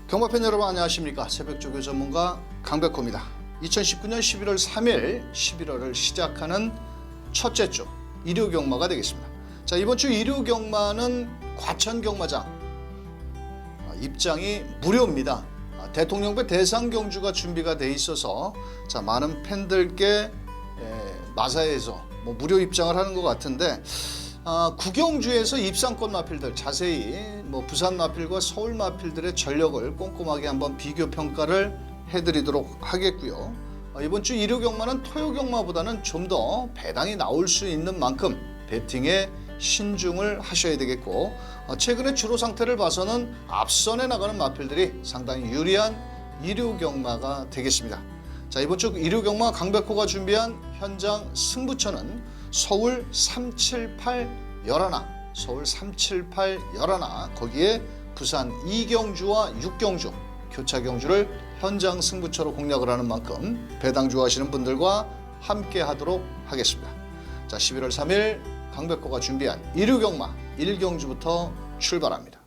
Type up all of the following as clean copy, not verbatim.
경마팬 여러분 안녕하십니까. 새벽조교 전문가 강백호입니다. 2019년 11월 3일 11월을 시작하는 첫째 주 일요경마가 되겠습니다. 자, 이번 주 일요경마는 과천경마장 입장이 무료입니다. 대통령배 대상경주가 준비가 돼 있어서 자, 많은 팬들께 마사에서 무료 입장을 하는 것 같은데 구경주에서 입상권 마필들 자세히 부산 마필과 서울 마필들의 전력을 꼼꼼하게 한번 비교 평가를 해드리도록 하겠고요. 이번 주 일요경마는 토요경마보다는 좀 더 배당이 나올 수 있는 만큼 배팅에 신중을 하셔야 되겠고, 최근의 주로 상태를 봐서는 앞선에 나가는 마필들이 상당히 유리한 일요경마가 되겠습니다. 자, 이번 주 일요경마 강백호가 준비한 현장 승부처는 서울 378 11, 서울 378 11, 거기에 부산 2경주와 6경주, 교차경주를 현장 승부처로 공략을 하는 만큼 배당 좋아하시는 분들과 함께 하도록 하겠습니다. 자, 11월 3일 강백호가 준비한 일요경마 1경주부터 출발합니다.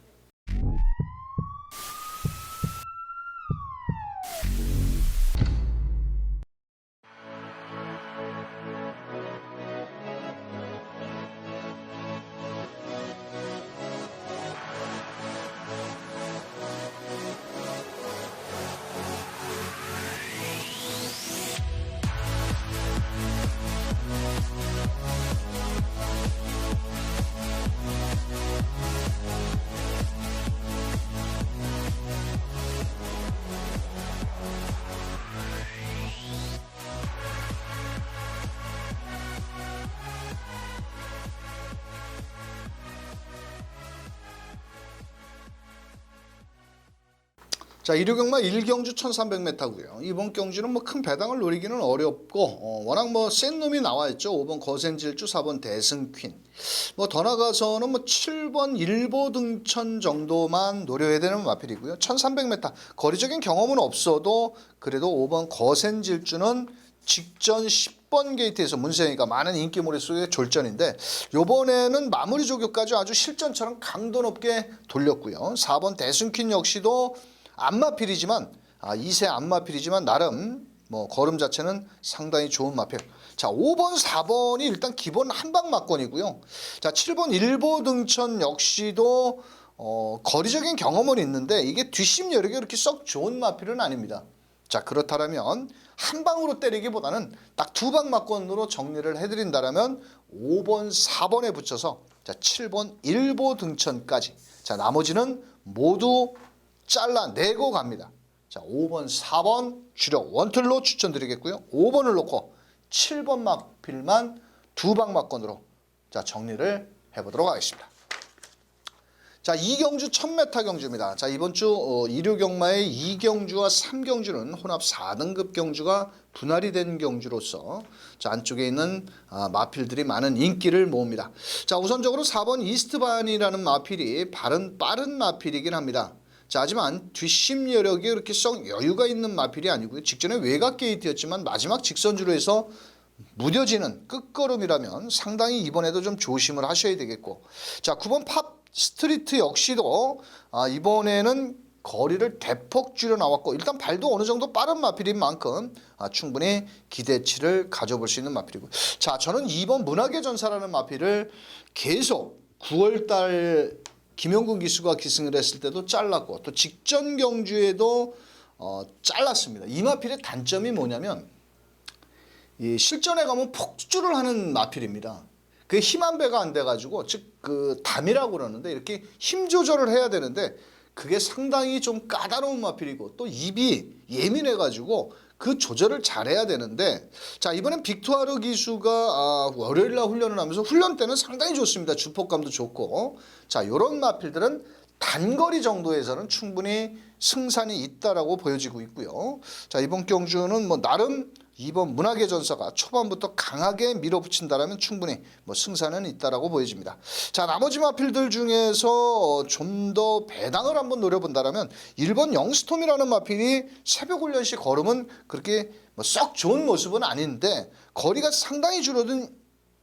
자, 일요경마 1경주 1300m고요. 이번 경주는 큰 배당을 노리기는 어렵고 워낙 센 놈이 나와 있죠. 5번 거센질주, 4번 대승퀸. 더 나가서는 7번 일보등천 정도만 노려야 되는 마필이고요. 1300m 거리적인 경험은 없어도 그래도 5번 거센질주는 직전 10번 게이트에서 문세영이가 많은 인기몰이 속의 졸전인데 요번에는 마무리 조교까지 아주 실전처럼 강도 높게 돌렸고요. 4번 대승퀸 역시도 안마필이지만 2세 안마필이지만 나름 걸음 자체는 상당히 좋은 마필. 자, 5번 4번이 일단 기본 한방 막권이고요. 자, 7번 일보등천 역시도 거리적인 경험은 있는데 이게 뒷심 여력이 그렇게 썩 좋은 마필은 아닙니다. 자, 그렇다면 한 방으로 때리기보다는 딱 두 방 막권으로 정리를 해드린다라면 5번 4번에 붙여서 자, 7번 일보등천까지. 자, 나머지는 모두 잘라내고 갑니다. 자, 5번, 4번 주력 원틀로 추천드리겠고요. 5번을 놓고 7번 마필만 두 방 막권으로 자, 정리를 해보도록 하겠습니다. 자, 2경주 1000m 경주입니다. 자, 이번 주 일요경마의 2경주와 3경주는 혼합 4등급 경주가 분할이 된 경주로서 자, 안쪽에 있는 마필들이 많은 인기를 모읍니다. 자, 우선적으로 4번 이스트반이라는 마필이 빠른 마필이긴 합니다. 자, 하지만 뒷심 여력이 그렇게 썩 여유가 있는 마필이 아니고요. 직전에 외곽 게이트였지만 마지막 직선주로 해서 무뎌지는 끝걸음이라면 상당히 이번에도 좀 조심을 하셔야 되겠고, 자, 9번 팝 스트리트 역시도 이번에는 거리를 대폭 줄여 나왔고 일단 발도 어느 정도 빠른 마필인 만큼 충분히 기대치를 가져볼 수 있는 마필이고, 자, 저는 2번 문학의 전사라는 마필을 계속 9월달 김용근 기수가 기승을 했을 때도 잘랐고 또 직전 경주에도 잘랐습니다. 이 마필의 단점이 뭐냐면 이 실전에 가면 폭주를 하는 마필입니다. 그게 힘 한 배가 안 돼가지고 즉 그 담이라고 그러는데 이렇게 힘 조절을 해야 되는데 그게 상당히 좀 까다로운 마필이고 또 입이 예민해가지고 그 조절을 잘해야 되는데, 자, 이번엔 빅투아르 기수가 월요일날 훈련을 하면서 훈련 때는 상당히 좋습니다. 주폭감도 좋고, 자, 이런 마필들은 단거리 정도에서는 충분히 승산이 있다라고 보여지고 있고요. 자, 이번 경주는 나름 2번 문학의 전사가 초반부터 강하게 밀어붙인다라면 충분히 승산은 있다라고 보여집니다. 자, 나머지 마필들 중에서 좀 더 배당을 한번 노려본다라면 1번 영스톰이라는 마필이 새벽 훈련 시 걸음은 그렇게 썩 좋은 모습은 아닌데 거리가 상당히 줄어든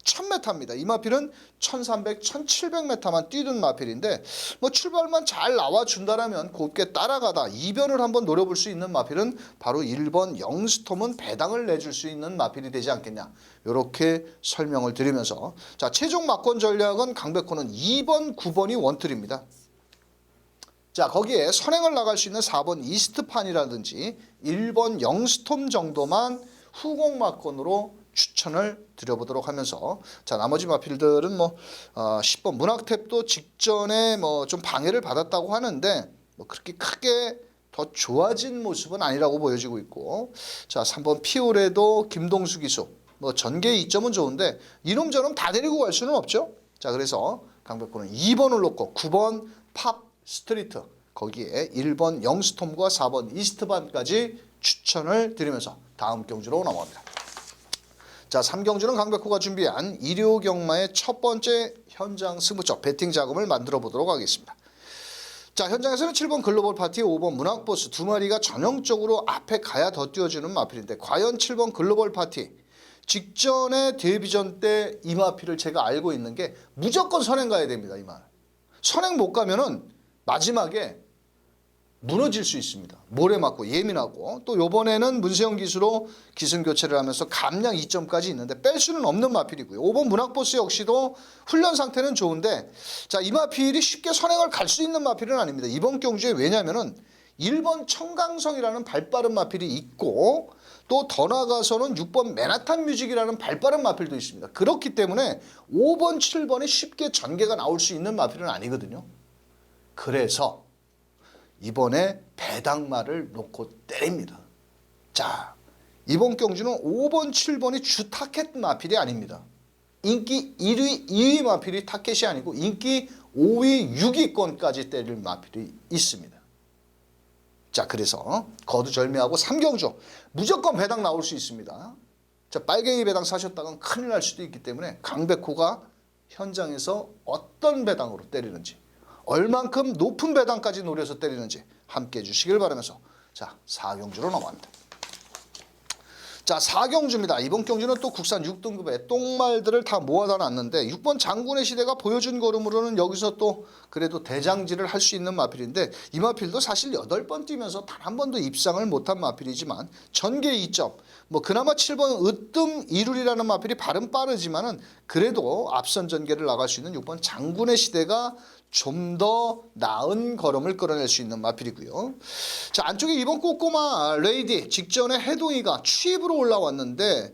1000m입니다. 이 마필은 1300, 1700m만 뛰는 마필인데 뭐 출발만 잘 나와준다라면 곱게 따라가다 이변을 한번 노려볼 수 있는 마필은 바로 1번 영스톰은 배당을 내줄 수 있는 마필이 되지 않겠냐. 이렇게 설명을 드리면서 자 최종 막권 전략은 강백호는 2번, 9번이 원틀입니다. 자 거기에 선행을 나갈 수 있는 4번 이스트판이라든지 1번 영스톰 정도만 후공 막권으로 추천을 드려보도록 하면서 자 나머지 마필들은 뭐 10번 문학탭도 직전에 뭐 좀 방해를 받았다고 하는데 뭐 그렇게 크게 더 좋아진 모습은 아니라고 보여지고 있고 자 3번 피오레도 김동수 기수 뭐 전개의 이점은 좋은데 이놈저놈 다 데리고 갈 수는 없죠. 자 그래서 강백호는 2번을 놓고 9번 팝 스트리트 거기에 1번 영스톰과 4번 이스트반까지 추천을 드리면서 다음 경주로 넘어갑니다. 자 3경주는 강백호가 준비한 일요경마의 첫 번째 현장 승부처 배팅 자금을 만들어 보도록 하겠습니다. 자 현장에서는 7번 글로벌 파티 5번 문학보스 두 마리가 전형적으로 앞에 가야 더 뛰어주는 마필인데 과연 7번 글로벌 파티 직전에 데뷔전 때 이 마필을 제가 알고 있는 게 무조건 선행 가야 됩니다. 이 말. 선행 못 가면은 마지막에 무너질 수 있습니다. 모래 맞고 예민하고 또 이번에는 문세영 기수로 기승 교체를 하면서 감량 2점까지 있는데 뺄 수는 없는 마필이고요. 5번 문학보스 역시도 훈련 상태는 좋은데 자, 이 마필이 쉽게 선행을 갈 수 있는 마필은 아닙니다. 이번 경주에 왜냐면은 1번 청강성이라는 발빠른 마필이 있고 또 더 나아가서는 6번 맨하탄 뮤직이라는 발빠른 마필도 있습니다. 그렇기 때문에 5번, 7번이 쉽게 전개가 나올 수 있는 마필은 아니거든요. 그래서 이번에 배당마를 놓고 때립니다. 자, 이번 경주는 5번, 7번이 주 타켓 마필이 아닙니다. 인기 1위, 2위 마필이 타켓이 아니고 인기 5위, 6위권까지 때릴 마필이 있습니다. 자, 그래서 거두절미하고 3경주 무조건 배당 나올 수 있습니다. 자, 빨갱이 배당 사셨다간 큰일 날 수도 있기 때문에 강백호가 현장에서 어떤 배당으로 때리는지 얼만큼 높은 배당까지 노려서 때리는지 함께 해주시길 바라면서 자 4경주로 넘어갑니다. 자 4경주입니다. 이번 경주는 또 국산 6등급의 똥말들을 다 모아다 놨는데 6번 장군의 시대가 보여준 걸음으로는 여기서 또 그래도 대장질을 할 수 있는 마필인데 이 마필도 사실 8번 뛰면서 단 한 번도 입상을 못한 마필이지만 전개 2점 뭐 그나마 7번 으뜸 이룰이라는 마필이 발은 빠르지만은 그래도 앞선 전개를 나갈 수 있는 6번 장군의 시대가 좀 더 나은 걸음을 끌어낼 수 있는 마필이고요. 자 안쪽에 2번 꼬꼬마 레이디 직전에 해동이가 취입으로 올라왔는데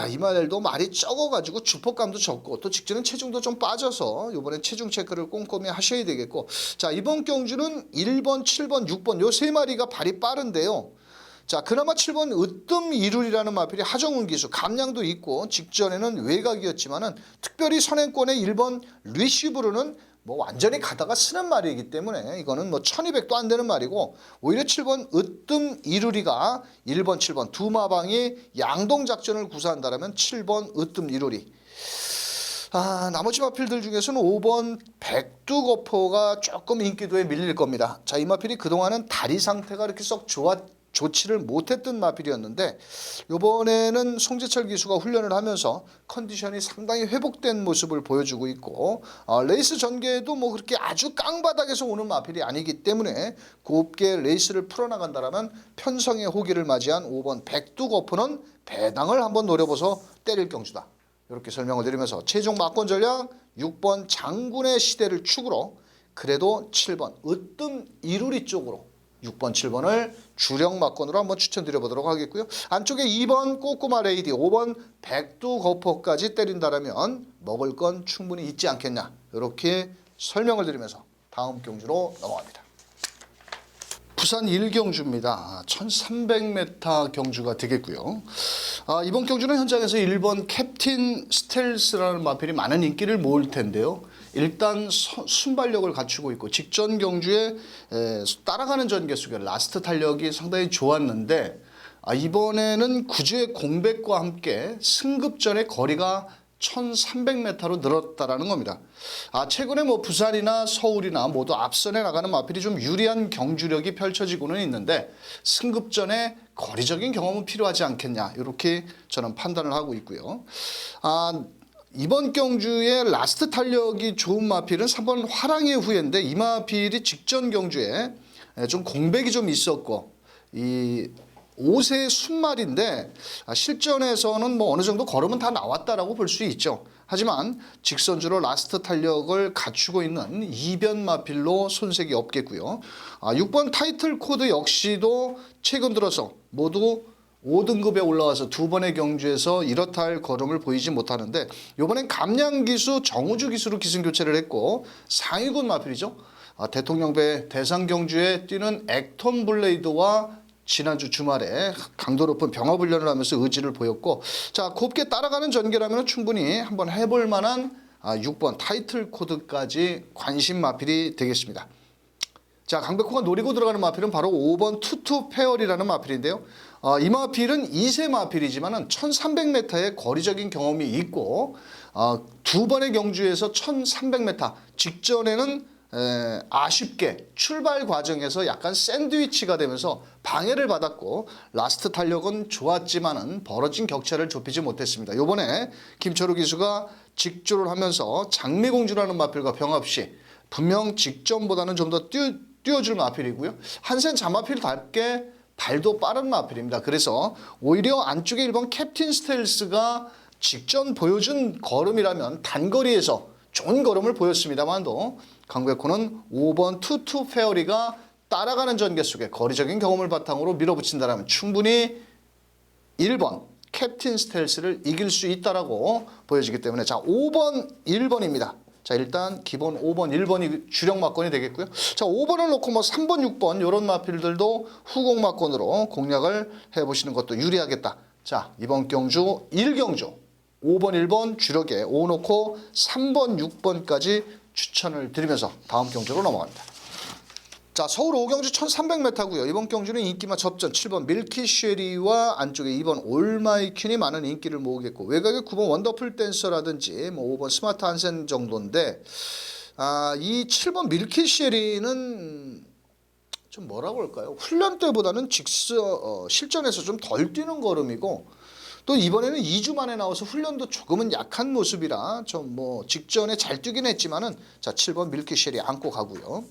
이 말도 말이 적어가지고 주폭감도 적고 또 직전에 체중도 좀 빠져서 이번에 체중 체크를 꼼꼼히 하셔야 되겠고 자 이번 경주는 1번, 7번, 6번 요 세 마리가 발이 빠른데요. 자 그나마 7번 으뜸 이룰이라는 마필이 하정훈 기수 감량도 있고 직전에는 외곽이었지만은 특별히 선행권의 1번 리시브르는 뭐 완전히 가다가 쓰는 말이기 때문에 이거는 뭐 1200도 안 되는 말이고 오히려 7번 으뜸 이루리가 1번 7번 두 마방이 양동작전을 구사한다면 7번 으뜸 이루리 나머지 마필들 중에서는 5번 백두거포가 조금 인기도에 밀릴 겁니다. 자, 이 마필이 그동안은 다리 상태가 이렇게 썩 좋지를 못했던 마필이었는데 이번에는 송재철 기수가 훈련을 하면서 컨디션이 상당히 회복된 모습을 보여주고 있고 레이스 전개에도 뭐 그렇게 아주 깡바닥에서 오는 마필이 아니기 때문에 곱게 레이스를 풀어나간다면 편성의 호기를 맞이한 5번 백두거포는 배당을 한번 노려봐서 때릴 경주다. 이렇게 설명을 드리면서 최종 막권 전략 6번 장군의 시대를 축으로 그래도 7번 으뜸 이루리 쪽으로 6번, 7번을 주력 막권으로 한번 추천드려보도록 하겠고요. 안쪽에 2번 꼬꼬마 레이디, 5번 백두거포까지 때린다면 먹을 건 충분히 있지 않겠냐. 이렇게 설명을 드리면서 다음 경주로 넘어갑니다. 부산 1경주입니다. 1300m 경주가 되겠고요. 이번 경주는 현장에서 1번 캡틴 스텔스라는 마필이 많은 인기를 모을 텐데요. 일단 순발력을 갖추고 있고 직전 경주에 따라가는 전개수가 라스트 탄력이 상당히 좋았는데 이번에는 구주의 공백과 함께 승급전의 거리가 1300m로 늘었다라는 겁니다. 최근에 뭐 부산이나 서울이나 모두 앞선에 나가는 마필이 좀 유리한 경주력이 펼쳐지고는 있는데 승급전에 거리적인 경험은 필요하지 않겠냐 이렇게 저는 판단을 하고 있고요. 이번 경주의 라스트 탄력이 좋은 마필은 3번 화랑의 후예인데 이 마필이 직전 경주에 좀 공백이 좀 있었고 이 5세 순말인데 실전에서는 뭐 어느 정도 걸음은 다 나왔다라고 볼 수 있죠. 하지만 직선주로 라스트 탄력을 갖추고 있는 이변 마필로 손색이 없겠고요. 6번 타이틀 코드 역시도 최근 들어서 모두 5등급에 올라와서 두 번의 경주에서 이렇다 할 걸음을 보이지 못하는데 이번엔 감량기수 정우주 기수로 기승교체를 했고 상위군 마필이죠. 대통령배 대상경주에 뛰는 액톤 블레이드와 지난주 주말에 강도 높은 병합훈련을 하면서 의지를 보였고 자 곱게 따라가는 전개라면 충분히 한번 해볼 만한 6번 타이틀 코드까지 관심 마필이 되겠습니다. 자 강백호가 노리고 들어가는 마필은 바로 5번 투투 페어리라는 마필인데요. 이 마필은 2세 마필이지만 1300m의 거리적인 경험이 있고 두 번의 경주에서 1300m 직전에는 아쉽게 출발 과정에서 약간 샌드위치가 되면서 방해를 받았고 라스트 탄력은 좋았지만은 벌어진 격차를 좁히지 못했습니다. 이번에 김철우 기수가 직조를 하면서 장미공주라는 마필과 병합 시 분명 직전보다는 좀 더 뛰어줄 마필이고요. 한센 자마필답게 발도 빠른 마필입니다. 그래서 오히려 안쪽에 1번 캡틴 스텔스가 직전 보여준 걸음이라면 단거리에서 좋은 걸음을 보였습니다만도 강백호는 5번 투투 페어리가 따라가는 전개 속에 거리적인 경험을 바탕으로 밀어붙인다면 충분히 1번 캡틴 스텔스를 이길 수 있다라고 보여지기 때문에 자 5번 1번입니다. 자 일단 기본 5번 1번이 주력 막건이 되겠고요. 자 5번을 놓고 뭐 3번 6번 이런 마필들도 후공 막건으로 공략을 해보시는 것도 유리하겠다. 자 이번 경주 1경주 5번 1번 주력에 5 놓고 3번 6번까지 추천을 드리면서 다음 경주로 넘어갑니다. 자 서울 5경주 1300m고요. 이번 경주는 인기마 접전 7번 밀키쉐리와 안쪽에 2번 올마이퀸이 많은 인기를 모으겠고 외곽에 9번 원더풀 댄서라든지 뭐 5번 스마트 한센 정도인데 이 7번 밀키쉐리는 좀 뭐라고 할까요? 훈련 때보다는 실전에서 좀 덜 뛰는 걸음이고 또 이번에는 2주 만에 나와서 훈련도 조금은 약한 모습이라 좀 뭐 직전에 잘 뛰긴 했지만은 자 7번 밀키쉐리 안고 가고요.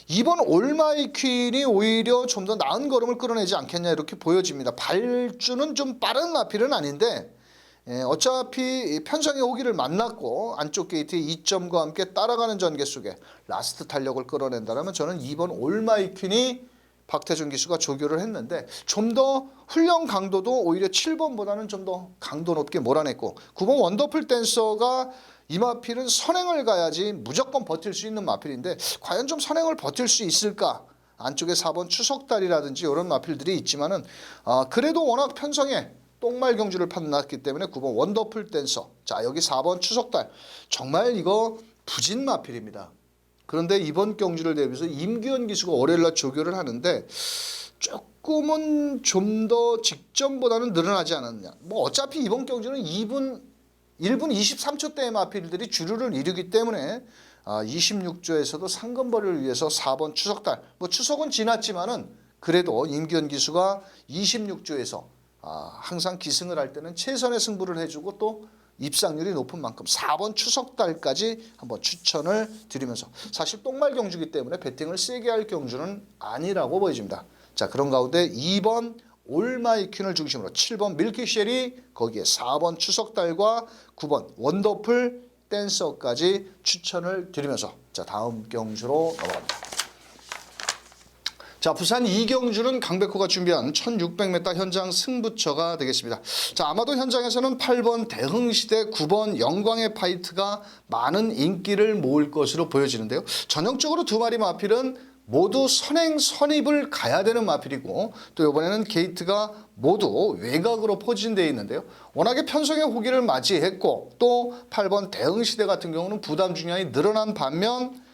2번 올마이퀸이 오히려 좀 더 나은 걸음을 끌어내지 않겠냐 이렇게 보여집니다. 발주는 좀 빠른 마필은 아닌데 어차피 편성의 호기를 만났고 안쪽 게이트의 2점과 함께 따라가는 전개 속에 라스트 탄력을 끌어낸다면 저는 2번 올마이퀸이 박태준 기수가 조교를 했는데 좀 더 훈련 강도도 오히려 7번보다는 좀 더 강도 높게 몰아냈고 9번 원더풀 댄서가 이 마필은 선행을 가야지 무조건 버틸 수 있는 마필인데 과연 좀 선행을 버틸 수 있을까? 안쪽에 4번 추석달이라든지 이런 마필들이 있지만은 그래도 워낙 편성에 똥말 경주를 판났기 때문에 9번 원더풀 댄서 자 여기 4번 추석달 정말 이거 부진 마필입니다. 그런데 이번 경주를 대비해서 임규현 기수가 월요일날 조교를 하는데 조금은 좀 더 직전보다는 늘어나지 않았냐. 뭐 어차피 이번 경주는 1분 23초대의 마필들이 주류를 이루기 때문에 26조에서도 상금벌이를 위해서 4번 추석달 뭐 추석은 지났지만은 그래도 임규현 기수가 26조에서 항상 기승을 할 때는 최선의 승부를 해주고 또 입상률이 높은 만큼 4번 추석달까지 한번 추천을 드리면서 사실 똥말 경주이기 때문에 배팅을 세게 할 경주는 아니라고 보여집니다. 자 그런 가운데 2번 올마이퀸을 중심으로 7번 밀키쉐리 거기에 4번 추석달과 9번 원더풀 댄서까지 추천을 드리면서 자 다음 경주로 넘어갑니다. 자 부산 2경주는 강백호가 준비한 1600m 현장 승부처가 되겠습니다. 자 아마도 현장에서는 8번 대흥시대 9번 영광의 파이트가 많은 인기를 모을 것으로 보여지는데요. 전형적으로 두 마리 마필은 모두 선행 선입을 가야 되는 마필이고 또 이번에는 게이트가 모두 외곽으로 포진되어 있는데요. 워낙에 편성의 호기를 맞이했고 또 8번 대흥시대 같은 경우는 부담 중량이 늘어난 반면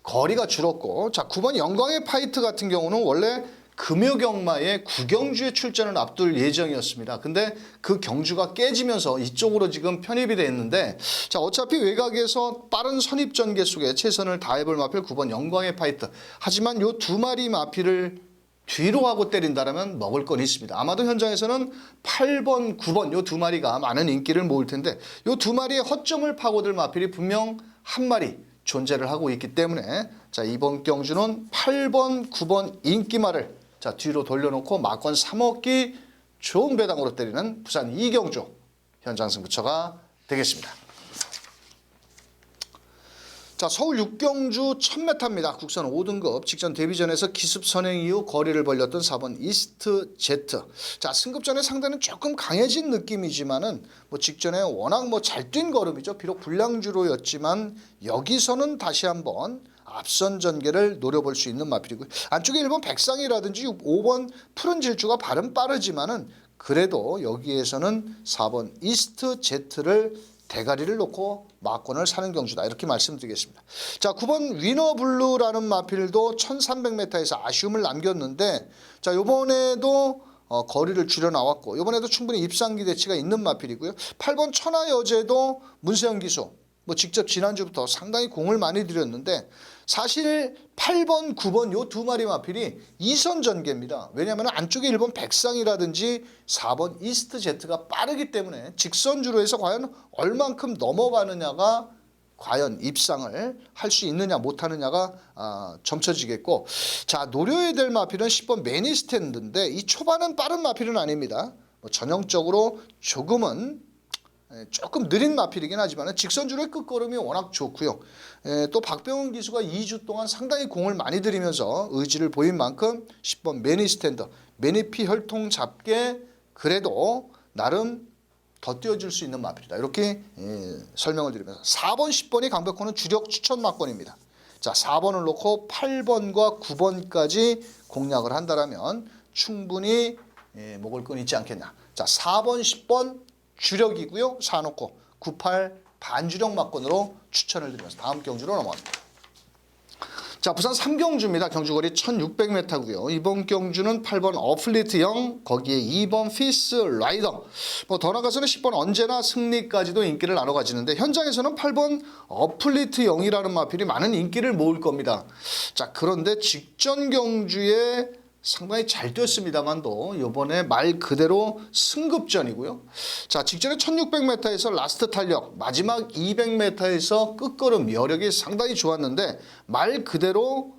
거리가 줄었고 자 9번 영광의 파이트 같은 경우는 원래 금요경마의 구경주의 출전을 앞둘 예정이었습니다. 근데 그 경주가 깨지면서 이쪽으로 지금 편입이 돼 있는데, 자, 어차피 외곽에서 빠른 선입 전개 속에 최선을 다해볼 마필 9번 영광의 파이트. 하지만 요 두 마리 마필을 뒤로 하고 때린다라면 먹을 건 있습니다. 아마도 현장에서는 8번, 9번 요 두 마리가 많은 인기를 모을 텐데, 요 두 마리의 허점을 파고들 마필이 분명 한 마리 존재를 하고 있기 때문에, 자, 이번 경주는 8번, 9번 인기말을 자, 뒤로 돌려놓고 막권 3억기 좋은 배당으로 때리는 부산 이경주 현장 승부처가 되겠습니다. 자, 서울 6경주 1000m입니다. 국선 5등급 직전 데뷔전에서 기습 선행 이후 거리를 벌렸던 4번 이스트 제트. 자, 승급전에 상대는 조금 강해진 느낌이지만은 뭐 직전에 워낙 뭐 잘 뛴 걸음이죠. 비록 불량주로였지만 여기서는 다시 한번 앞선 전개를 노려볼 수 있는 마필이고요. 안쪽에 1번 백상이라든지 5번 푸른 질주가 발은 빠르지만은 그래도 여기에서는 4번 이스트 제트를 대가리를 놓고 막권을 사는 경주다, 이렇게 말씀드리겠습니다. 자, 9번 위너블루라는 마필도 1300m에서 아쉬움을 남겼는데, 자, 요번에도 거리를 줄여 나왔고 요번에도 충분히 입상 기대치가 있는 마필이고요. 8번 천하여제도 문세영 기수 뭐 직접 지난주부터 상당히 공을 많이 들였는데, 사실 8번, 9번 요 두 마리 마필이 2선 전개입니다. 왜냐하면 안쪽에 1번 백상이라든지 4번 이스트 제트가 빠르기 때문에 직선주로 해서 과연 얼만큼 넘어가느냐가 과연 입상을 할 수 있느냐 못하느냐가 점쳐지겠고, 자, 노려야 될 마필은 10번 매니스탠드인데 이 초반은 빠른 마필은 아닙니다. 뭐 전형적으로 조금 느린 마필이긴 하지만 직선주로의 끝걸음이 워낙 좋고요. 또 박병훈 기수가 2주 동안 상당히 공을 많이 들이면서 의지를 보인 만큼 10번 매니스탠드, 매니피 혈통 잡게 그래도 나름 더 뛰어줄 수 있는 마필이다, 이렇게 설명을 드리면서 4번, 10번이 강백호는 주력 추천 막권입니다. 자, 4번을 놓고 8번과 9번까지 공략을 한다면 충분히 먹을 건 있지 않겠냐. 자, 4번, 10번 주력이고요. 사놓고 98 반주력 막권으로 추천을 드리면서 다음 경주로 넘어갑니다. 자, 부산 3경주입니다. 경주거리 1600m고요. 이번 경주는 8번 어플리트 영, 거기에 2번 피스 라이더, 뭐 더 나가서는 10번 언제나 승리까지도 인기를 나눠 가지는데, 현장에서는 8번 어플리트 영이라는 마필이 많은 인기를 모을 겁니다. 자, 그런데 직전 경주에 상당히 잘 뛰었습니다만도 이번에 말 그대로 승급전이고요. 자, 직전에 1600m에서 라스트 탄력, 마지막 200m에서 끝걸음 여력이 상당히 좋았는데 말 그대로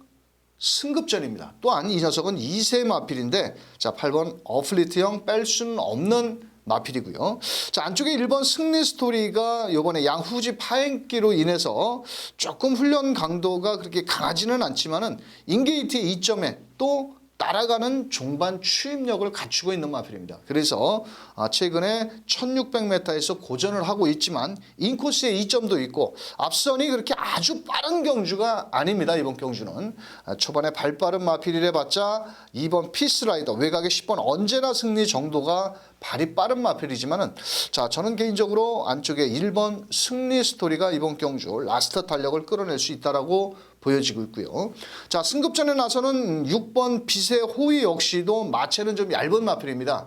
승급전입니다. 또한 이 녀석은 2세 마필인데, 자, 8번 어플리트형 뺄 수는 없는 마필이고요. 자, 안쪽에 1번 승리 스토리가 이번에 양후지 파행기로 인해서 조금 훈련 강도가 그렇게 강하지는 않지만은 인게이트의 2점에 또 따라가는 종반 추임력을 갖추고 있는 마필입니다. 그래서 최근에 1600m에서 고전을 하고 있지만 인코스의 2점도 있고 앞선이 그렇게 아주 빠른 경주가 아닙니다. 이번 경주는 초반에 발빠른 마필이래 봤자 2번 피스라이더, 외곽에 10번 언제나 승리 정도가 발이 빠른 마필이지만은, 자, 저는 개인적으로 안쪽에 1번 승리 스토리가 이번 경주 라스트 탄력을 끌어낼 수 있다라고 보여지고 있고요. 자, 승급전에 나서는 6번 빛의 호위 역시도 마체는 좀 얇은 마필입니다.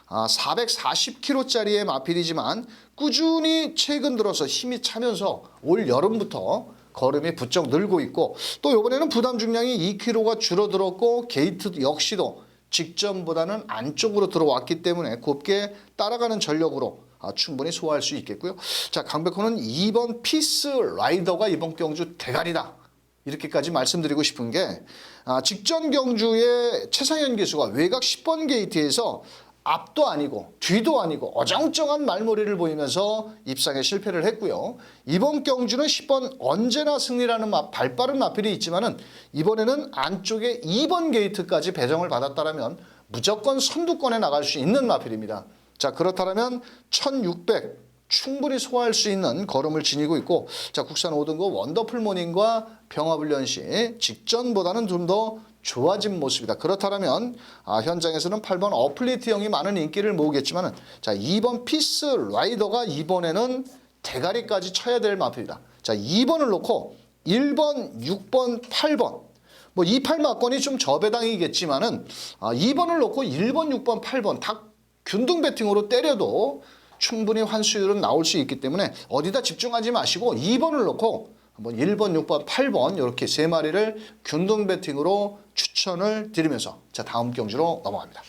440kg짜리의 마필이지만 꾸준히 최근 들어서 힘이 차면서 올 여름부터 걸음이 부쩍 늘고 있고, 또 이번에는 부담 중량이 2kg가 줄어들었고 게이트 역시도 직전보다는 안쪽으로 들어왔기 때문에 곱게 따라가는 전력으로 충분히 소화할 수 있겠고요. 자, 강백호는 2번 피스 라이더가 이번 경주 대가리다, 이렇게까지 말씀드리고 싶은 게, 직전 경주에 최상현 기수가 외곽 10번 게이트에서 앞도 아니고 뒤도 아니고 어정쩡한 말머리를 보이면서 입상에 실패를 했고요. 이번 경주는 10번 언제나 승리라는 발빠른 마필이 있지만은 이번에는 안쪽에 2번 게이트까지 배정을 받았다라면 무조건 선두권에 나갈 수 있는 마필입니다. 자, 그렇다면 1600 충분히 소화할 수 있는 걸음을 지니고 있고, 자, 국산 5등급 원더풀 모닝과 병합훈련 시 직전보다는 좀 더 좋아진 모습이다. 그렇다면 현장에서는 8번 어플리트형이 많은 인기를 모으겠지만, 자, 2번 피스 라이더가 이번에는 대가리까지 쳐야 될 마필이다. 자, 2번을 놓고 1번, 6번, 8번 뭐 28 막건이 좀 저배당이겠지만은 2번을 놓고 1번, 6번, 8번 다 균등 배팅으로 때려도 충분히 환수율은 나올 수 있기 때문에 어디다 집중하지 마시고 2번을 놓고 한번 1번, 6번, 8번 이렇게 세 마리를 균등 배팅으로 추천을 드리면서 자, 다음 경주로 넘어갑니다.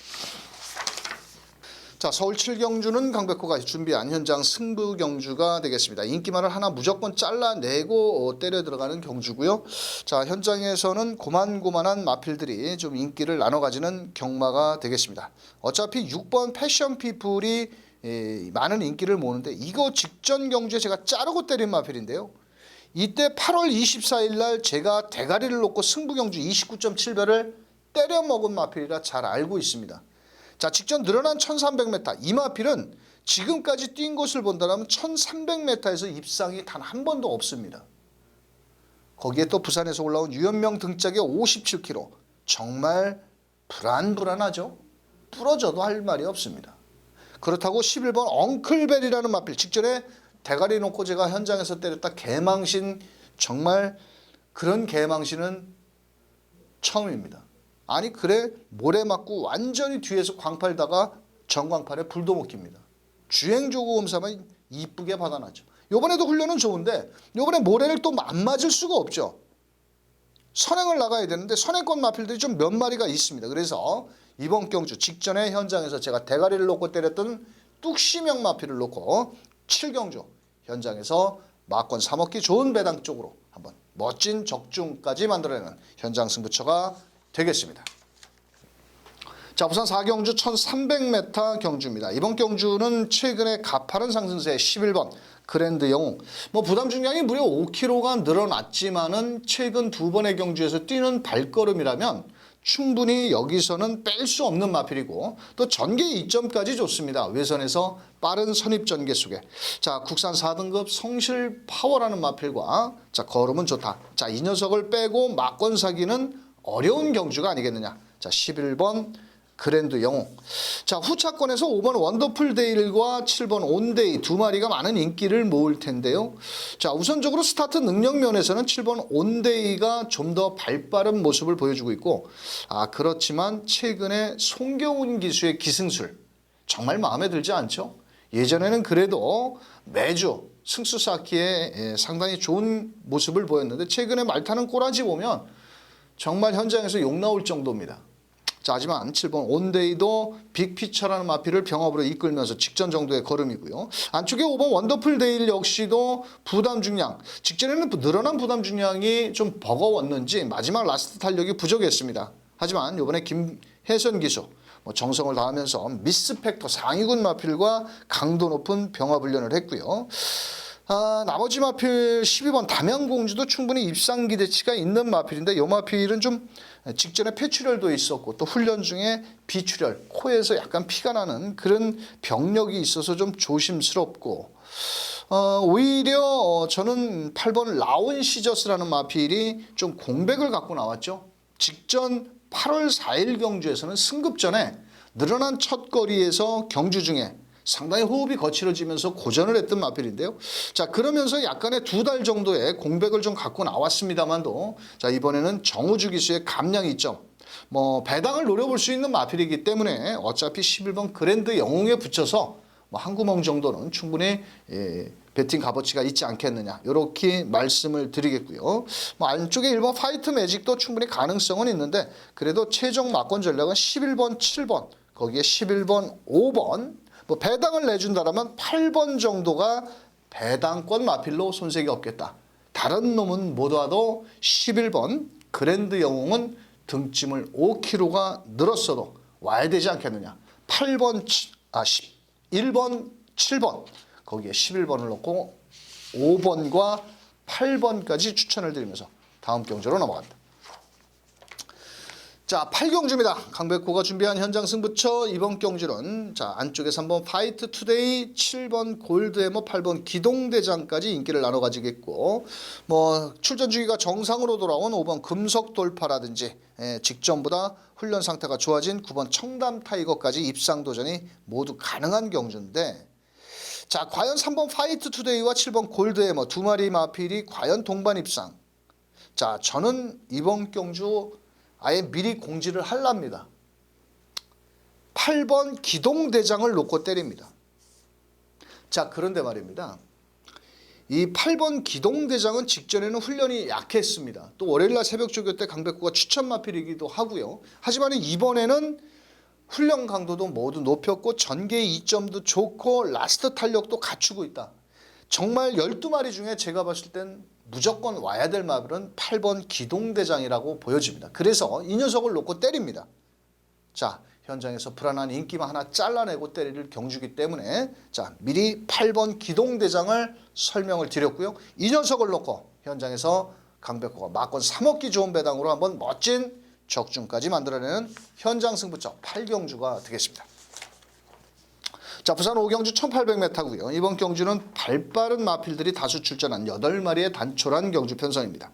자, 서울 7경주는 강백호가 준비한 현장 승부 경주가 되겠습니다. 인기말을 하나 무조건 잘라내고 때려 들어가는 경주고요. 자, 현장에서는 고만고만한 마필들이 좀 인기를 나눠 가지는 경마가 되겠습니다. 어차피 6번 패션 피플이 많은 인기를 모으는데 이거 직전 경주에 제가 자르고 때린 마필인데요. 이때 8월 24일 날 제가 대가리를 놓고 승부 경주 29.7배를 때려 먹은 마필이라 잘 알고 있습니다. 자, 직전 늘어난 1300m 이 마필은 지금까지 뛴 것을 본다면 1300m에서 입상이 단 한 번도 없습니다. 거기에 또 부산에서 올라온 유현명 등짝에 57kg 정말 불안하죠. 부러져도 할 말이 없습니다. 그렇다고 11번 엉클벨이라는 마필 직전에 대가리 놓고 제가 현장에서 때렸다 개망신 정말 그런 개망신은 처음입니다. 아니 그래 모래 맞고 완전히 뒤에서 광팔다가 전광판에 불도 못 킵니다. 주행조구 검사만 이쁘게 받아놨죠. 요번에도 훈련은 좋은데 요번에 모래를 또 안 맞을 수가 없죠. 선행을 나가야 되는데 선행권 마필들이 좀 몇 마리가 있습니다. 그래서 이번 경주 직전에 현장에서 제가 대가리를 놓고 때렸던 뚝심형 마필을 놓고 7경주 현장에서 막권 사먹기 좋은 배당 쪽으로 한번 멋진 적중까지 만들어내는 현장 승부처가 되겠습니다. 자, 우선 4경주 1300m 경주입니다. 이번 경주는 최근에 가파른 상승세의 11번 그랜드 영웅. 뭐 부담 중량이 무려 5kg가 늘어났지만은 최근 두 번의 경주에서 뛰는 발걸음이라면 충분히 여기서는 뺄 수 없는 마필이고 또 전개 이점까지 좋습니다. 외선에서 빠른 선입 전개 속에 자, 국산 4등급 성실 파워라는 마필과 자, 걸음은 좋다. 자, 이 녀석을 빼고 막권 사기는 어려운 경주가 아니겠느냐. 자, 11번 그랜드 영웅. 자, 후차권에서 5번 원더풀 데일과 7번 온데이 두 마리가 많은 인기를 모을 텐데요. 자, 우선적으로 스타트 능력 면에서는 7번 온데이가 좀 더 발빠른 모습을 보여주고 있고 그렇지만 최근에 송경훈 기수의 기승술 정말 마음에 들지 않죠? 예전에는 그래도 매주 승수 쌓기에 상당히 좋은 모습을 보였는데 최근에 말타는 꼬라지 보면 정말 현장에서 욕 나올 정도입니다. 자, 하지만 7번 온데이도 빅피처라는 마필을 병합으로 이끌면서 직전 정도의 걸음이고요. 안쪽에 5번 원더풀 데일 역시도 부담 중량. 직전에는 늘어난 부담 중량이 좀 버거웠는지 마지막 라스트 탄력이 부족했습니다. 하지만 이번에 김혜선 기수 정성을 다하면서 미스펙터 상위군 마필과 강도 높은 병합 훈련을 했고요. 나머지 마필 12번 담양공주도 충분히 입상 기대치가 있는 마필인데 이 마필은 좀 직전에 폐출혈도 있었고 또 훈련 중에 비출혈, 코에서 약간 피가 나는 그런 병력이 있어서 좀 조심스럽고 오히려 저는 8번 라온시저스라는 마필이 좀 공백을 갖고 나왔죠. 직전 8월 4일 경주에서는 승급 전에 늘어난 첫 거리에서 경주 중에 상당히 호흡이 거칠어지면서 고전을 했던 마필인데요. 자, 그러면서 약간의 2달 정도의 공백을 좀 갖고 나왔습니다만도 자, 이번에는 정우주 기수의 감량 이점 배당을 노려볼 수 있는 마필이기 때문에 어차피 11번 그랜드 영웅에 붙여서 한 구멍 정도는 충분히 배팅 값어치가 있지 않겠느냐 이렇게 말씀을 드리겠고요. 안쪽에 1번 파이트 매직도 충분히 가능성은 있는데 그래도 최종 막권 전략은 11번 7번 거기에 11번 5번 배당을 내준다라면 8번 정도가 배당권 마필로 손색이 없겠다. 다른 놈은 못 와도 11번 그랜드 영웅은 등짐을 5kg가 늘었어도 와야 되지 않겠느냐. 1번 7번 거기에 11번을 넣고 5번과 8번까지 추천을 드리면서 다음 경주로 넘어갑니다. 자, 8경주입니다. 강백호가 준비한 현장 승부처 이번 경주는 자, 안쪽에 3번 파이트 투데이, 7번 골드해머, 8번 기동대장까지 인기를 나눠 가지겠고 출전 주기가 정상으로 돌아온 5번 금속 돌파라든지 직전보다 훈련 상태가 좋아진 9번 청담 타이거까지 입상 도전이 모두 가능한 경주인데 자, 과연 3번 파이트 투데이와 7번 골드해머 두 마리 마필이 과연 동반 입상 자, 저는 이번 경주 아예 미리 공지를 하랍니다. 8번 기동대장을 놓고 때립니다. 자, 그런데 말입니다. 이 8번 기동대장은 직전에는 훈련이 약했습니다. 또 월요일날 새벽 조교 때 강백호가 추천 마필이기도 하고요. 하지만 이번에는 훈련 강도도 모두 높였고 전개 이점도 좋고 라스트 탄력도 갖추고 있다. 정말 12마리 중에 제가 봤을 땐 무조건 와야 될 마필은 8번 기동대장이라고 보여집니다. 그래서 이 녀석을 놓고 때립니다. 자, 현장에서 불안한 인기만 하나 잘라내고 때릴 경주기 때문에 자, 미리 8번 기동대장을 설명을 드렸고요. 이 녀석을 놓고 현장에서 강백호가 막권 3억기 좋은 배당으로 한번 멋진 적중까지 만들어내는 현장 승부처 8경주가 되겠습니다. 자, 부산 5경주 1800m고요. 이번 경주는 발빠른 마필들이 다수 출전한 8마리의 단촐한 경주 편성입니다.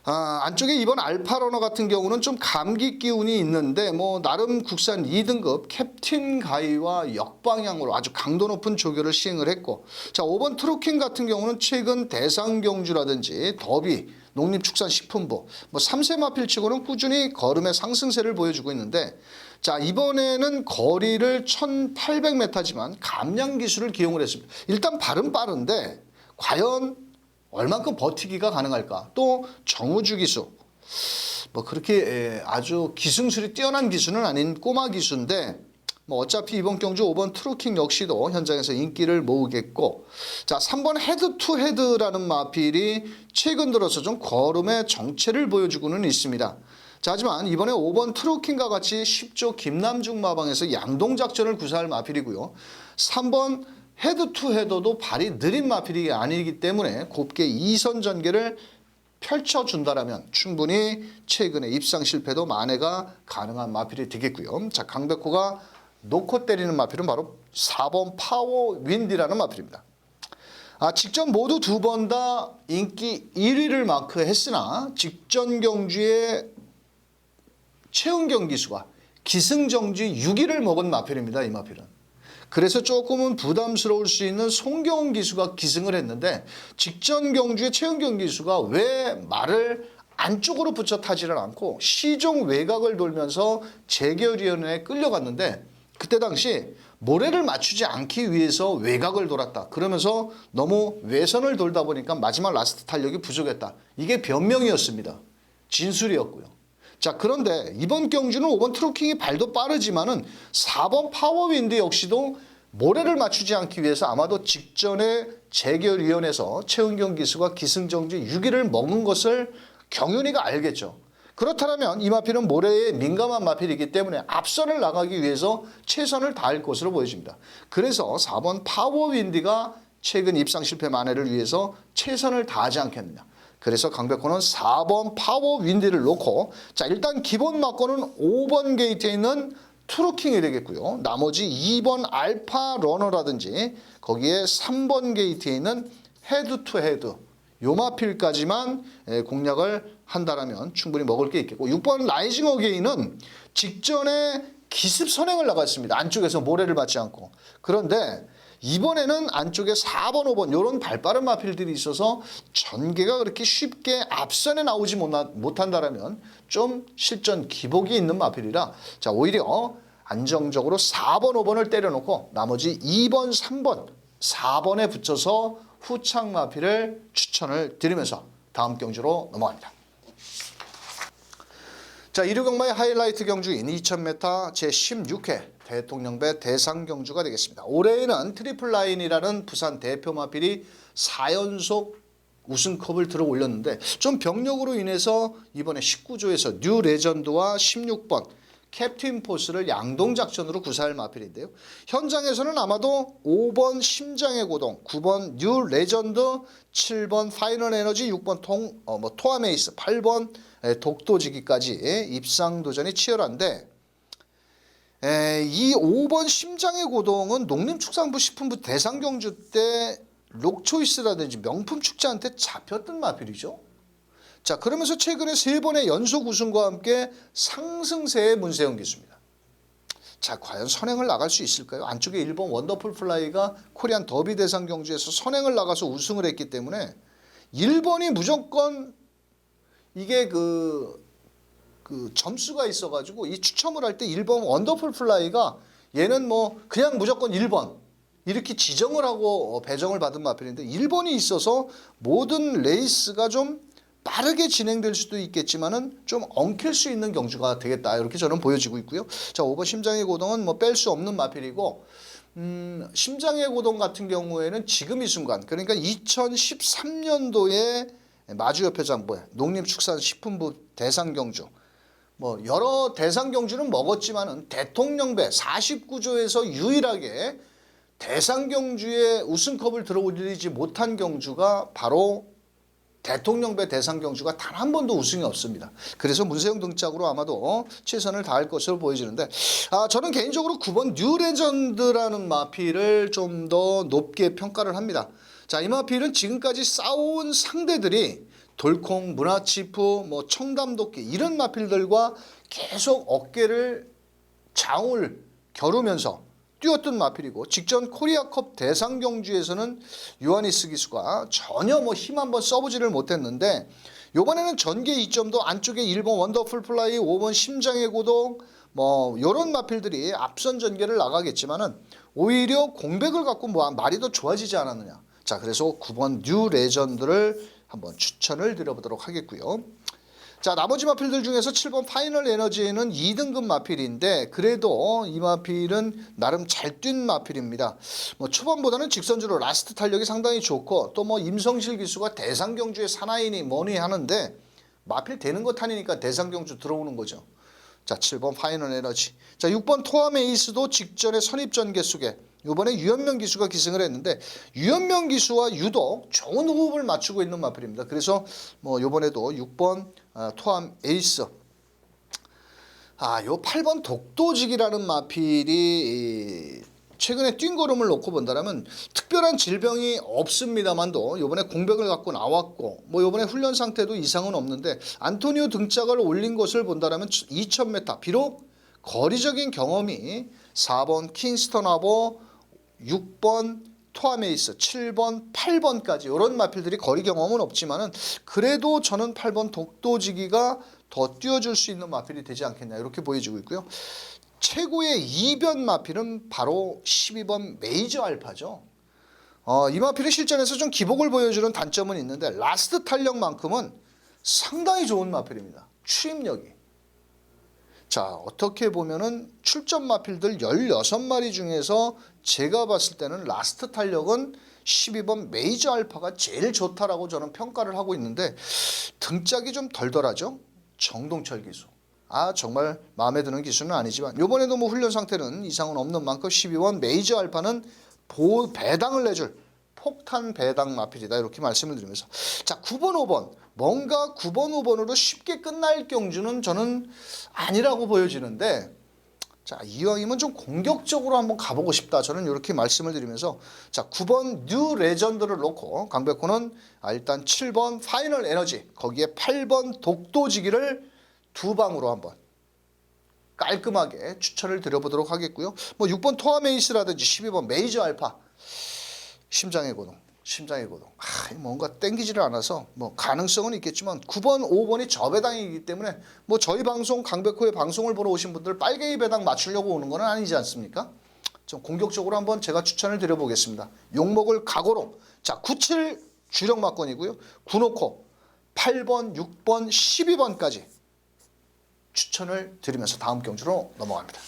안쪽에 이번 알파러너 같은 경우는 좀 감기 기운이 있는데 나름 국산 2등급 캡틴 가이와 역방향으로 아주 강도 높은 조교를 시행을 했고, 자, 5번 트로킹 같은 경우는 최근 대상경주라든지 더비, 농림축산식품부 3세 마필치고는 꾸준히 걸음의 상승세를 보여주고 있는데, 자, 이번에는 거리를 1800m지만 감량 기술을 기용을 했습니다. 일단 발은 빠른데 과연 얼만큼 버티기가 가능할까? 또 정우주 기수 그렇게 아주 기승술이 뛰어난 기수는 아닌 꼬마 기수인데 어차피 이번 경주 5번 트로킹 역시도 현장에서 인기를 모으겠고, 자, 3번 헤드 투 헤드라는 마필이 최근 들어서 좀 걸음의 정체를 보여주고는 있습니다. 자, 하지만 이번에 5번 트로킹과 같이 10조 김남중 마방에서 양동작전을 구사할 마필이고요. 3번 헤드 투 헤더도 발이 느린 마필이 아니기 때문에 곱게 2선 전개를 펼쳐준다라면 충분히 최근에 입상 실패도 만회가 가능한 마필이 되겠고요. 자, 강백호가 놓고 때리는 마필은 바로 4번 파워 윈디라는 마필입니다. 직전 모두 2번 다 인기 1위를 마크했으나 직전 경주에 최은경 기수가 기승정지 6위를 먹은 마필입니다. 이 마필은. 그래서 조금은 부담스러울 수 있는 송경훈 기수가 기승을 했는데, 직전 경주에 최은경 기수가 왜 말을 안쪽으로 붙여 타지를 않고 시종 외곽을 돌면서 재결위원회에 끌려갔는데, 그때 당시 모래를 맞추지 않기 위해서 외곽을 돌았다. 그러면서 너무 외선을 돌다 보니까 마지막 라스트 탄력이 부족했다. 이게 변명이었습니다. 진술이었고요. 자, 그런데 이번 경주는 5번 트로킹이 발도 빠르지만은 4번 파워윈드 역시도 모래를 맞추지 않기 위해서 아마도 직전에 재결위원회에서 최은경 기수가 기승정지 6위를 먹은 것을 경윤이가 알겠죠. 그렇다면 이 마필은 모래에 민감한 마필이기 때문에 앞선을 나가기 위해서 최선을 다할 것으로 보여집니다. 그래서 4번 파워윈드가 최근 입상 실패 만회를 위해서 최선을 다하지 않겠느냐. 그래서 강백호는 4번 파워윈드를 놓고, 자, 일단 기본 막권은 5번 게이트에 있는 트로킹이 되겠고요. 나머지 2번 알파 러너라든지 거기에 3번 게이트에 있는 헤드 투 헤드 요 마필까지만 공략을 한다라면 충분히 먹을 게 있겠고, 6번 라이징 어게인은 직전에 기습 선행을 나갔습니다. 안쪽에서 모래를 맞지 않고. 그런데 이번에는 안쪽에 4번, 5번 이런 발빠른 마필들이 있어서 전개가 그렇게 쉽게 앞선에 나오지 못한다라면 좀 실전 기복이 있는 마필이라, 자, 오히려 안정적으로 4번, 5번을 때려놓고 나머지 2번, 3번, 4번에 붙여서 후착 마필을 추천을 드리면서 다음 경주로 넘어갑니다. 자, 이류경마의 하이라이트 경주인 2000m 제16회 대통령배 대상경주가 되겠습니다. 올해에는 트리플 라인이라는 부산 대표 마필이 4연속 우승컵을 들어 올렸는데, 좀 병력으로 인해서 이번에 19조에서 뉴 레전드와 16번 캡틴 포스를 양동작전으로 구사할 마필인데요. 현장에서는 아마도 5번 심장의 고동, 9번 뉴 레전드, 7번 파이널 에너지, 6번 토아메이스, 8번 독도지기까지 입상 도전이 치열한데, 이 5번 심장의 고동은 농림축산부 식품부 대상경주 때 록초이스라든지 명품축제한테 잡혔던 마필이죠. 자, 그러면서 최근에 3번의 연속 우승과 함께 상승세의 문세영 기수입니다. 자, 과연 선행을 나갈 수 있을까요? 안쪽에 1번 원더풀 플라이가 코리안 더비 대상 경주에서 선행을 나가서 우승을 했기 때문에 1번이 무조건 이게 그 점수가 있어가지고 이 추첨을 할 때 1번 원더풀 플라이가 얘는 뭐 그냥 무조건 1번 이렇게 지정을 하고 배정을 받은 마필인데 1번이 있어서 모든 레이스가 좀 빠르게 진행될 수도 있겠지만은 좀 엉킬 수 있는 경주가 되겠다 이렇게 저는 보여지고 있고요. 자, 5번 심장의 고동은 뭐 뺄 수 없는 마필이고 심장의 고동 같은 경우에는 지금 이 순간 그러니까 2013년도에 마주협회장 농림축산식품부 대상경주 뭐 여러 대상경주는 먹었지만은 대통령배 49조에서 유일하게 대상경주에 우승컵을 들어올리지 못한 경주가 바로 대통령배 대상경주가 단 한 번도 우승이 없습니다. 그래서 문세영 등짝으로 아마도 최선을 다할 것으로 보여지는데 저는 개인적으로 9번 뉴레전드라는 마필을 좀 더 높게 평가를 합니다. 자, 이 마필은 지금까지 싸워온 상대들이 돌콩, 문화치프, 뭐 청담도끼 이런 마필들과 계속 어깨를 장을 겨루면서 뛰었던 마필이고 직전 코리아컵 대상경주에서는 요하니스 기수가 전혀 뭐 힘 한번 써보지를 못했는데 이번에는 전개 2점도 안쪽에 1번 원더풀 플라이, 5번 심장의 고동 뭐 이런 마필들이 앞선 전개를 나가겠지만은 오히려 공백을 갖고 뭐 말이 더 좋아지지 않았느냐. 자, 그래서 9번 뉴 레전드를 한번 추천을 드려보도록 하겠고요. 자, 나머지 마필들 중에서 7번 파이널 에너지는 2등급 마필인데 그래도 이 마필은 나름 잘 뛴 마필입니다. 뭐 초반보다는 직선주로 라스트 탄력이 상당히 좋고 또 뭐 임성실 기수가 대상경주의 사나이니 뭐니 하는데 마필 되는 거 타니니까 대상경주 들어오는 거죠. 자, 7번 파이널 에너지. 자, 6번 토암 에이스도 직전에 선입전 개수계 이번에 유현명 기수가 기승을 했는데 유현명 기수와 유독 좋은 호흡을 맞추고 있는 마필입니다. 그래서 뭐 이번에도 6번 토암 에이스 요 8번 독도직이라는 마필이 최근에 뛴 걸음을 놓고 본다면 특별한 질병이 없습니다만도 이번에 공백을 갖고 나왔고 뭐 이번에 훈련 상태도 이상은 없는데 안토니오 등짝을 올린 것을 본다면 2000m 비록 거리적인 경험이 4번 킹스턴 하버 6번 토아메이스 7번 8번까지 이런 마필들이 거리 경험은 없지만은 그래도 저는 8번 독도지기가 더 뛰어줄 수 있는 마필이 되지 않겠냐 이렇게 보여지고 있고요. 최고의 이변 마필은 바로 12번 메이저 알파죠. 이 마필이 실전에서 좀 기복을 보여주는 단점은 있는데 라스트 탄력만큼은 상당히 좋은 마필입니다. 추임력이. 자, 어떻게 보면은 출전 마필들 16마리 중에서 제가 봤을 때는 라스트 탄력은 12번 메이저 알파가 제일 좋다라고 저는 평가를 하고 있는데 등짝이 좀 덜덜하죠. 정동철 기수. 정말 마음에 드는 기수는 아니지만 이번에도 뭐 훈련 상태는 이상은 없는 만큼 12번 메이저 알파는 배당을 내줄 폭탄 배당 마필이다 이렇게 말씀을 드리면서 자, 9번 5번 뭔가 9번 5번으로 쉽게 끝날 경주는 저는 아니라고 보여지는데 자, 이왕이면 좀 공격적으로 한번 가보고 싶다 저는 이렇게 말씀을 드리면서 자, 9번 뉴 레전드를 놓고 강백호는 일단 7번 파이널 에너지 거기에 8번 독도지기를 두 방으로 한번 깔끔하게 추천을 드려보도록 하겠고요. 뭐 6번 토아메이스라든지 12번 메이저 알파 심장의 고동 뭔가 땡기지를 않아서 뭐 가능성은 있겠지만 9번 5번이 저배당이기 때문에 뭐 저희 방송 강백호의 방송을 보러 오신 분들 빨갱이 배당 맞추려고 오는 건 아니지 않습니까? 좀 공격적으로 한번 제가 추천을 드려보겠습니다. 욕먹을 각오로 자, 97 주력 막건이고요. 9 놓고 8번 6번 12번까지 추천을 드리면서 다음 경주로 넘어갑니다.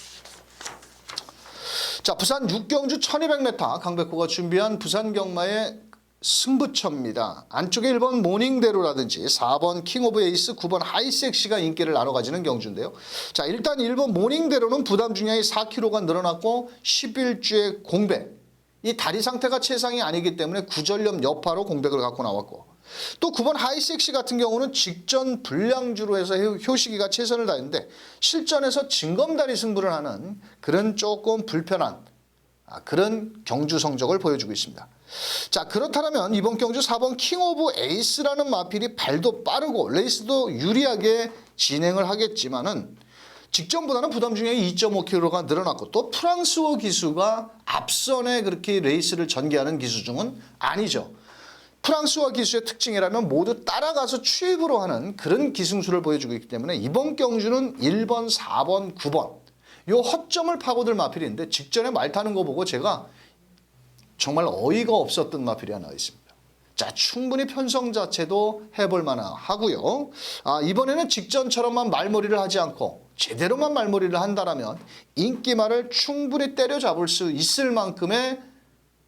자, 부산 6경주 1200m 강백호가 준비한 부산 경마의 승부처입니다. 안쪽에 1번 모닝대로라든지 4번 킹 오브 에이스 9번 하이섹시가 인기를 나눠 가지는 경주인데요. 자, 일단 1번 모닝대로는 부담 중량이 4kg가 늘어났고 11주의 공백 이 다리 상태가 최상이 아니기 때문에 구전염 여파로 공백을 갖고 나왔고 또 9번 하이섹시 같은 경우는 직전 불량주로 해서 효시기가 최선을 다했는데 실전에서 징검다리 승부를 하는 그런 조금 불편한 그런 경주 성적을 보여주고 있습니다. 자, 그렇다면 이번 경주 4번 킹 오브 에이스라는 마필이 발도 빠르고 레이스도 유리하게 진행을 하겠지만은 직전보다는 부담 중량이 2.5kg가 늘어났고 또 프랑스어 기수가 앞선에 그렇게 레이스를 전개하는 기수 중은 아니죠. 프랑스와 기수의 특징이라면 모두 따라가서 추입으로 하는 그런 기승수를 보여주고 있기 때문에 이번 경주는 1번, 4번, 9번 요 허점을 파고들 마필인데 직전에 말 타는 거 보고 제가 정말 어이가 없었던 마필이 하나 있습니다. 자, 충분히 편성 자체도 해볼 만하고요. 이번에는 직전처럼만 말머리를 하지 않고 제대로만 말머리를 한다라면 인기말을 충분히 때려잡을 수 있을 만큼의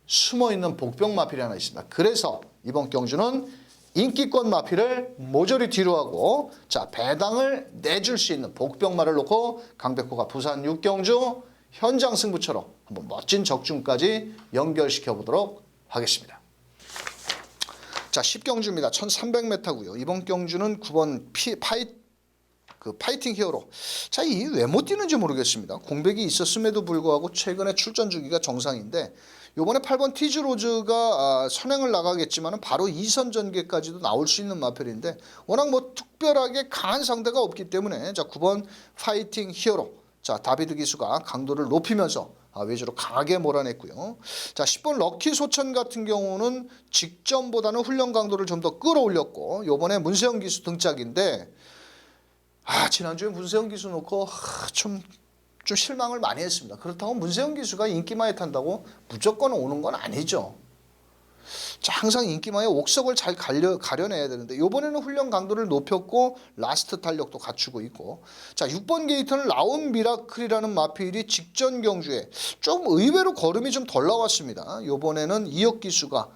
숨어있는 복병 마필이 하나 있습니다. 그래서 이번 경주는 인기권 마필을 모조리 뒤로 하고 자, 배당을 내줄 수 있는 복병말을 놓고 강백호가 부산 6경주 현장 승부처럼 한번 멋진 적중까지 연결시켜 보도록 하겠습니다. 자, 10경주입니다. 1300m고요. 이번 경주는 9번 파이팅 히어로. 자, 이 왜 못 뛰는지 모르겠습니다. 공백이 있었음에도 불구하고 최근에 출전 주기가 정상인데 요번에 8번 티즈로즈가 선행을 나가겠지만 바로 2선 전개까지도 나올 수 있는 마필인데 워낙 뭐 특별하게 강한 상대가 없기 때문에 자, 9번 파이팅 히어로. 자, 다비드 기수가 강도를 높이면서 외주로 강하게 몰아냈고요. 자, 10번 럭키 소천 같은 경우는 직전보다는 훈련 강도를 좀 더 끌어올렸고 요번에 문세영 기수 등짝인데 지난주에 문세영 기수 놓고 좀 실망을 많이 했습니다. 그렇다고 문세영 기수가 인기마에 탄다고 무조건 오는 건 아니죠. 자, 항상 인기마의 옥석을 잘 가려내야 되는데 이번에는 훈련 강도를 높였고 라스트 탄력도 갖추고 있고 자, 6번 게이트는 라운 미라클이라는 마필이 직전 경주에 좀 의외로 걸음이 좀 덜 나왔습니다. 이번에는 이혁 기수가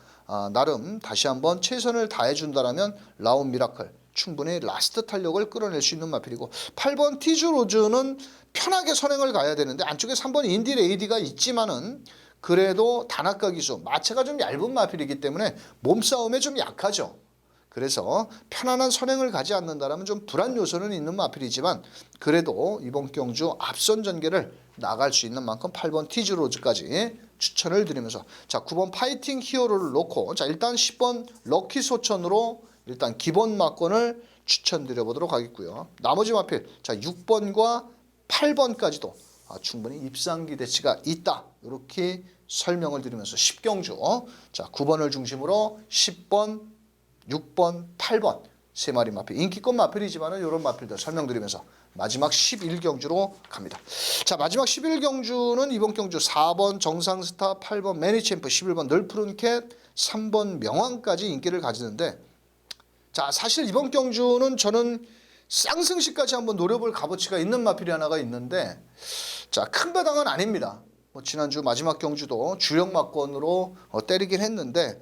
나름 다시 한번 최선을 다해준다라면 라운 미라클 충분히 라스트 탄력을 끌어낼 수 있는 마필이고 8번 티즈로즈는 편하게 선행을 가야 되는데 안쪽에 3번 인디 레이디가 있지만은 그래도 다나카 기수 마체가 좀 얇은 마필이기 때문에 몸싸움에 좀 약하죠. 그래서 편안한 선행을 가지 않는다라면 좀 불안 요소는 있는 마필이지만 그래도 이번 경주 앞선 전개를 나갈 수 있는 만큼 8번 티즈로즈까지 추천을 드리면서 자, 9번 파이팅 히어로를 놓고 자, 일단 10번 럭키 소천으로 일단 기본 막권을 추천드려 보도록 하겠고요. 나머지 마필 자, 6번과 8번까지도 충분히 입상 기대치가 있다. 이렇게 설명을 드리면서 10경주 자, 9번을 중심으로 10번, 6번, 8번 세 마리 마필 인기권 마필이지만 이런 마필들 설명드리면서 마지막 11경주로 갑니다. 자, 마지막 11경주는 이번 경주 4번 정상스타, 8번 매니챔프, 11번 널푸른캣, 3번 명왕까지 인기를 가지는데 자, 사실 이번 경주는 저는 쌍승시까지 한번 노려볼 값어치가 있는 마필이 하나가 있는데 자, 큰 배당은 아닙니다. 지난주 마지막 경주도 주력 막권으로 때리긴 했는데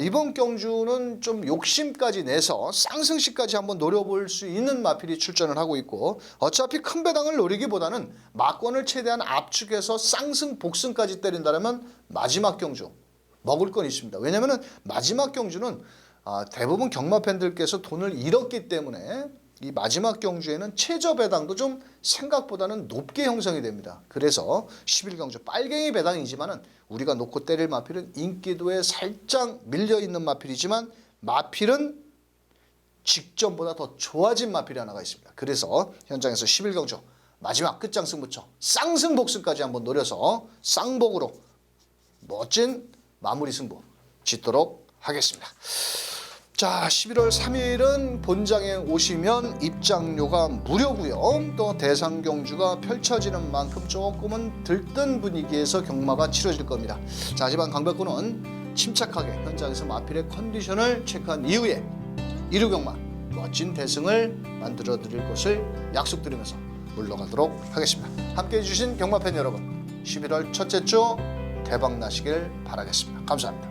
이번 경주는 좀 욕심까지 내서 쌍승시까지 한번 노려볼 수 있는 마필이 출전을 하고 있고 어차피 큰 배당을 노리기보다는 막권을 최대한 압축해서 쌍승 복승까지 때린다면 마지막 경주 먹을 건 있습니다. 왜냐하면 마지막 경주는 대부분 경마 팬들께서 돈을 잃었기 때문에 이 마지막 경주에는 최저 배당도 좀 생각보다는 높게 형성이 됩니다. 그래서 11경주 빨갱이 배당이지만은 우리가 놓고 때릴 마필은 인기도에 살짝 밀려있는 마필이지만 마필은 직전보다 더 좋아진 마필이 하나가 있습니다. 그래서 현장에서 11경주 마지막 끝장 승부처 쌍승 복승까지 한번 노려서 쌍복으로 멋진 마무리 승부 짓도록 하겠습니다. 자, 11월 3일은 본장에 오시면 입장료가 무료고요. 또 대상 경주가 펼쳐지는 만큼 조금은 들뜬 분위기에서 경마가 치러질 겁니다. 자, 하지만 강백호는 침착하게 현장에서 마필의 컨디션을 체크한 이후에 1루 경마 멋진 대승을 만들어 드릴 것을 약속드리면서 물러가도록 하겠습니다. 함께해 주신 경마팬 여러분 11월 첫째 주 대박 나시길 바라겠습니다. 감사합니다.